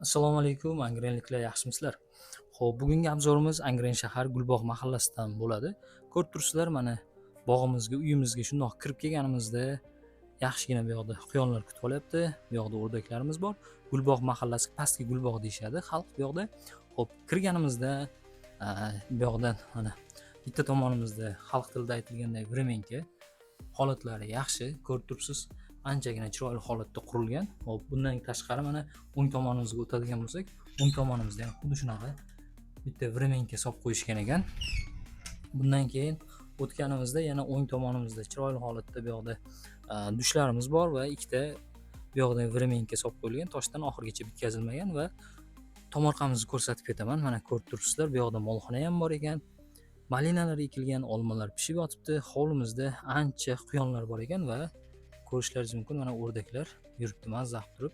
Assalomu alaykum, angrenliklar, yaxshimisizlar? Xo'p, bugungi obzorimiz Angren shahar Gulbog' mahallasidan bo'ladi. Ko'rib turibsizlar, mana bog'imizga, uyimizga shundoq kirib kelganimizda yaxshigina bu yoqda quyonlar kutib olyapti. Bu yoqda o'rdaklarimiz bor. Gulbog' mahallasi pastki Gulbog' deyishadi xalq bu yoqda. Xo'p, kirganimizda bu yoqdan mana bitta tomonimizda xalq tilida aytilgandek vremenka holatlari yaxshi, ko'rib turibsiz. Anchagina chiroyli holatda qurilgan. Hop, bundan tashqari mana o'ng tomonimizga o'tadigan bo'lsak, o'ng tomonimizda ham xuddi shunaqa bitta vremenka solib qo'yishgan ekan. Bundan keyin o'tganimizda yana o'ng tomonimizda chiroyli holatda bu yoqda dushlarimiz bor va ikkita bu yoqda vremenka solib qo'yilgan, toshdan oxirigacha bitkazilmagan va tomorqamizni ko'rsatib ketaman. Mana ko'rib turibsizlar, bu yoqda molxona ham bor ekan. Malinalar ekilgan, olmalar pishib yotibdi. Hovlimizda ancha quyonlar bor ekan va ko'rishlaringiz mumkin, mana o'rdaklar yuribdi mazax turib.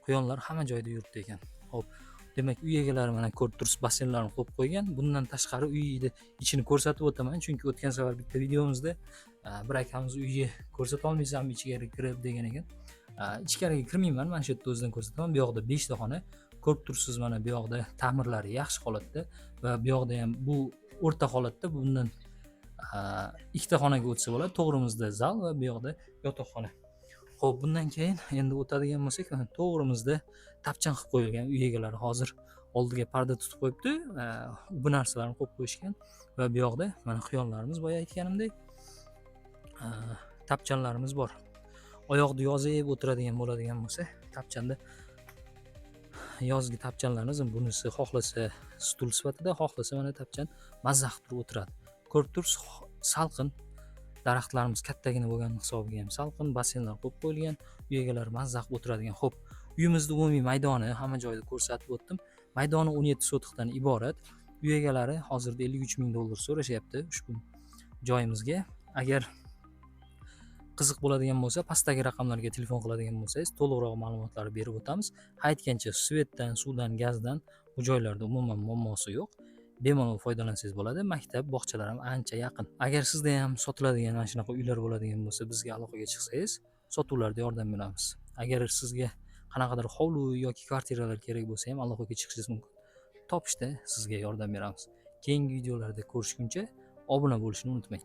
Quyonlar hamma joyda yuribdi ekan. Xo'p, demak uy egalari mana ko'rib turibsiz, basseynlarni qo'yib qo'ygan. Bundan tashqari uyni ichini ko'rsatib o'taman, chunki o'tgan safar bitta videomizda bir akamiz uyga ko'rsata olmaysanmi ichkariga kirib degan ekan. Ichkariga kirmayman, mana shu yerda o'zidan ko'rsataman. Bu yoqda 5 ta xona ko'rib turibsiz, mana bu yoqda ta'mirlari yaxshi holatda va bu yoqda ham bu o'rta holatda. Bundan ikkita xonaga o'tsa bo'ladi. To'g'rimizda zal va bu yoqda yotoqxona. Xo'p, bundan keyin endi o'tadigan bo'lsak, to'g'rimizda tapchan qilib qo'yilgan. Uy egalari hozir oldiga parda tutib qo'yibdi. Bu narsalarni qo'yib qo'yishgan va bu yoqda mana quyonlarimiz boya aytganimdek tapchanlarimiz bor. Oyoqni yozib o'tiradigan bo'ladigan bo'lsa, tapchanda yozgi tapchanlarimiz bunisi xohlasa stul sifatida, xohlasa mana tapchan mazza qilib turib o'tiradi. Ko'rib turibsiz, salqin. Daraxtlarimiz kattagina bo'lgani hisobiga ham salqin, basseynlar qo'yib qo'yilgan, uy egalari mazza qilib o'tiradigan. Xo'p, uyimizning umumiy maydoni hamma joyda ko'rsatib o'tdim. Maydoni 17 sotixdan iborat. Uy egalari hozirda $53,000 so'rashyapti ushbu joyimizga. Agar qiziq bo'ladigan bo'lsa, pastdagi raqamlarga telefon qiladigan bo'lsangiz, to'liqroq ma'lumotlarni berib o'tamiz. Aytgancha svetdan, suvdan, gazdan bu joylarda umuman muammosi yo'q. Bemalol foydalansangiz bo'ladi. Maktab, bog'chalar ham ancha yaqin. Agar sizda ham sotiladigan mana shunaqa uylar bo'ladigan bo'lsa, bizga aloqaga chiqsangiz, sotuvlarda yordam beramiz. Agar sizga qanaqadir hovli yoki kvartiralar kerak bo'lsa ham aloqaga chiqishingiz mumkin. Topishda sizga yordam beramiz. Keyingi videolarda ko'rishguncha obuna bo'lishni unutmang.